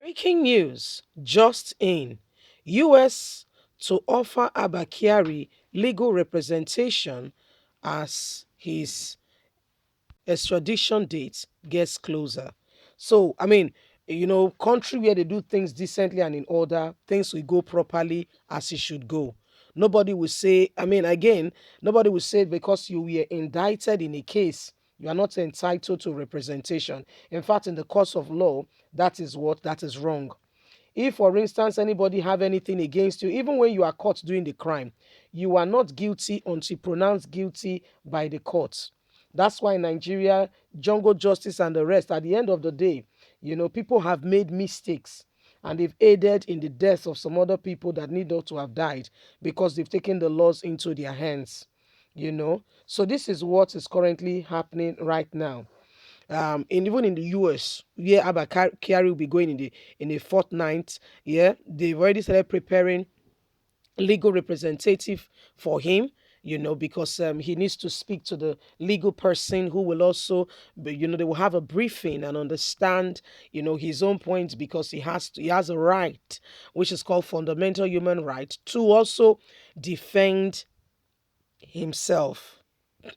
Breaking news just in: US to offer Abba Kyari legal representation as his extradition date gets closer. So, country where they do things decently and in order, things will go properly as it should go. Nobody will say, again, nobody will say because you were indicted in a case, you are not entitled to representation. In fact, in the course of law, that is wrong. If, for instance, anybody have anything against you, even when you are caught doing the crime, you are not guilty until pronounced guilty by the courts. That's why Nigeria, jungle justice, and the rest, at the end of the day, people have made mistakes and they've aided in the deaths of some other people that need not to have died because they've taken the laws into their hands. So this is what is currently happening right now. And even in the US, where Abba Kyari will be going in a fortnight. Yeah, they've already started preparing legal representative for him. Because he needs to speak to the legal person who will also, they will have a briefing and understand, his own points because he has a right, which is called fundamental human right, to also defend himself.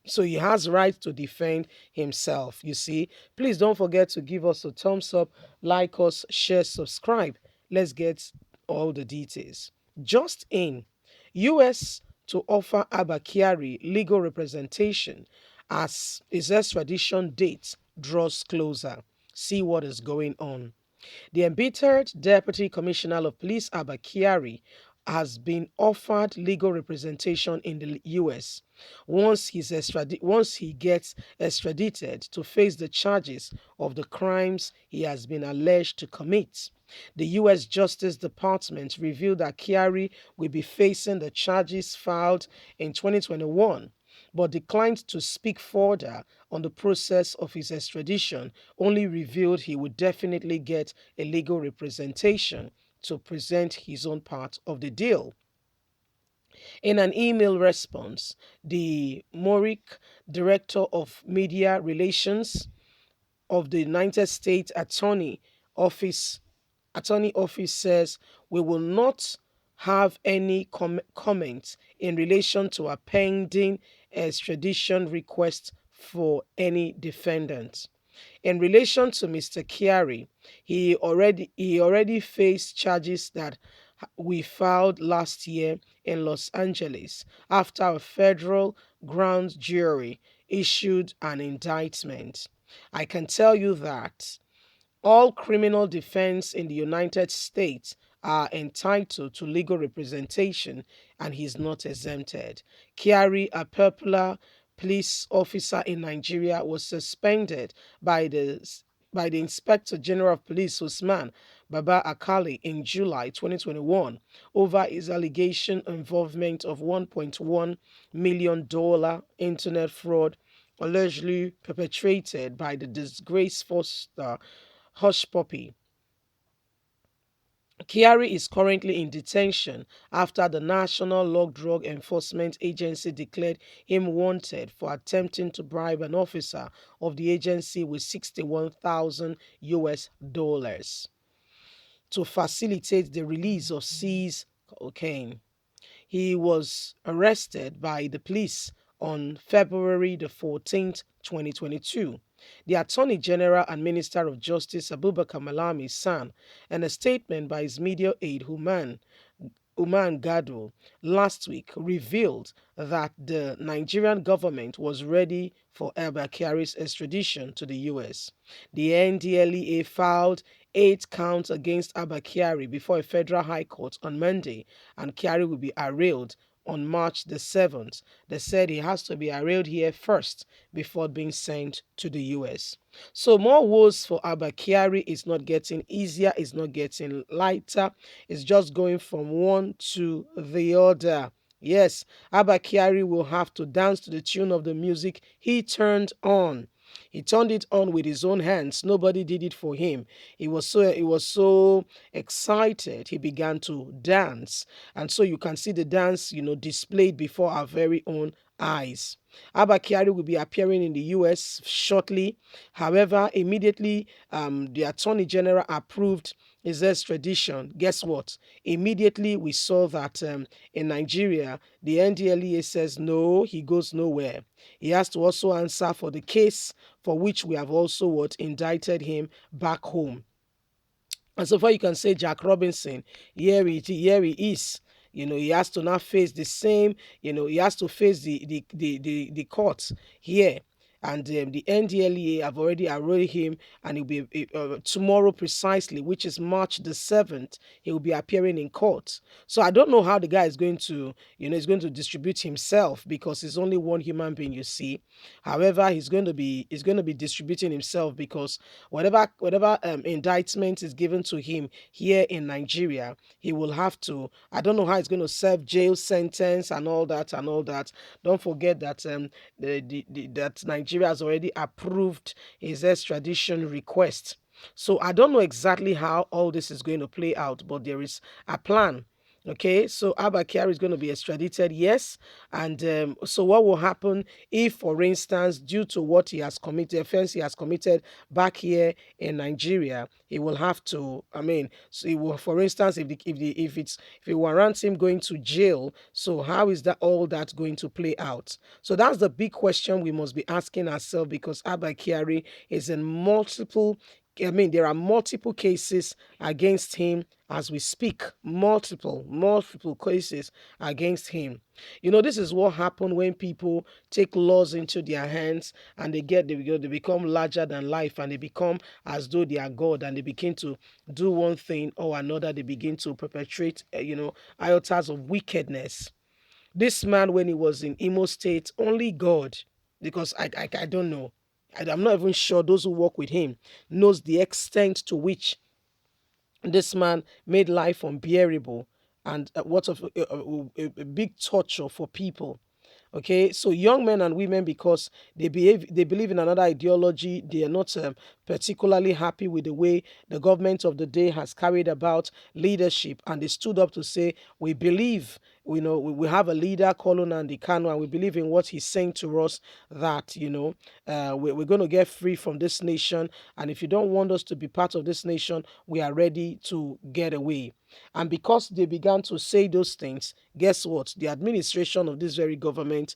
So he has right to defend himself. You see, please don't forget to give us a thumbs up, like us, share, subscribe. Let's get all the details. Just in: US to offer Abba Kyari legal representation as his extradition date draws closer. See what is going on. The embittered Deputy Commissioner of Police Abba Kyari has been offered legal representation in the US once he gets extradited to face the charges of the crimes he has been alleged to commit. The US Justice Department revealed that Kyari will be facing the charges filed in 2021 but declined to speak further on the process of his extradition, only revealed he would definitely get a legal representation to present his own part of the deal. In an email response, the Moric director of media relations of the United States Office Attorney Office says we will not have any comments in relation to a pending extradition request for any defendant. In relation to Mr. Kyari, he already faced charges that we filed last year in Los Angeles after a federal grand jury issued an indictment. I can tell you that all criminal defense in the United States are entitled to legal representation and he's not exempted. Kyari, a popular police officer in Nigeria, was suspended by the Inspector General of Police Usman Baba Akali in July 2021 over his allegation involvement of $1.1 million internet fraud allegedly perpetrated by the disgraceful star Hush Puppy. Kyari is currently in detention after the National Drug Enforcement Agency declared him wanted for attempting to bribe an officer of the agency with 61,000 US dollars to facilitate the release of seized cocaine. He was arrested by the police on February the 14th, 2022. The Attorney General and Minister of Justice Abubakar Malami San, in a statement by his media aide Uman Gado last week, revealed that the Nigerian government was ready for El Bakari's extradition to the US. The NDLEA filed 8 counts against Abba Kyari before a federal high court on Monday, and Kyari will be arraigned on March the 7th. They said he has to be arraigned here first before being sent to the US. So more woes for Abba Kyari. Is not getting easier, it's not getting lighter, it's just going from one to the other. Yes, Abba Kyari will have to dance to the tune of the music he turned on. He turned it on with his own hands. Nobody did it for him. He was so excited. He began to dance. And so you can see the dance, displayed before our very own eyes. Abba Kyari will be appearing in the US shortly. However, immediately the Attorney General approved his extradition, guess what? Immediately we saw that in Nigeria, the NDLEA says no, he goes nowhere. He has to also answer for the case for which we have also what indicted him back home. And so far, you can say Jack Robinson, here he is. He has to now face the same, he has to face the court here. And the NDLEA have already arraigned him, and he'll be tomorrow precisely, which is March the 7th, he will be appearing in court. So I don't know how the guy is going to, he's going to distribute himself because he's only one human being, you see. However, he's going to be distributing himself because whatever indictment is given to him here in Nigeria, he will have to. I don't know how he's going to serve jail sentence and all that and all that. Don't forget that that Nigeria has already approved his extradition request. So I don't know exactly how all this is going to play out, but there is a plan. Okay, so Abba Kyari is going to be extradited, yes. And so what will happen if, for instance, due to what he has committed, offense he has committed back here in Nigeria, he will have to, I mean, so he will, for instance, if it warrants him going to jail, so how is that all that going to play out? So that's the big question we must be asking ourselves because Abba Kyari is in multiple. I mean, there are multiple cases against him as we speak. Multiple cases against him. This is what happened when people take laws into their hands and they become larger than life and they become as though they are God and they begin to do one thing or another. They begin to perpetrate, iotas of wickedness. This man, when he was in Imo State, only God, because I don't know. I'm not even sure those who work with him knows the extent to which this man made life unbearable and what of a big torture for people. Okay, so young men and women, because they believe in another ideology, they are not particularly happy with the way the government of the day has carried about leadership, and they stood up to say, we believe, we have a leader called Nnamdi Kanu, and we believe in what he's saying to us, that we're going to get free from this nation, and if you don't want us to be part of this nation, we are ready to get away. And because they began to say those things, guess what? The administration of this very government,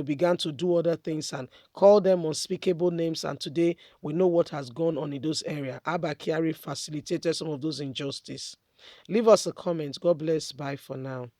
began to do other things and call them unspeakable names. And today we know what has gone on in those areas. Abba Kyari facilitated some of those injustice. Leave us a comment. God bless. Bye for now.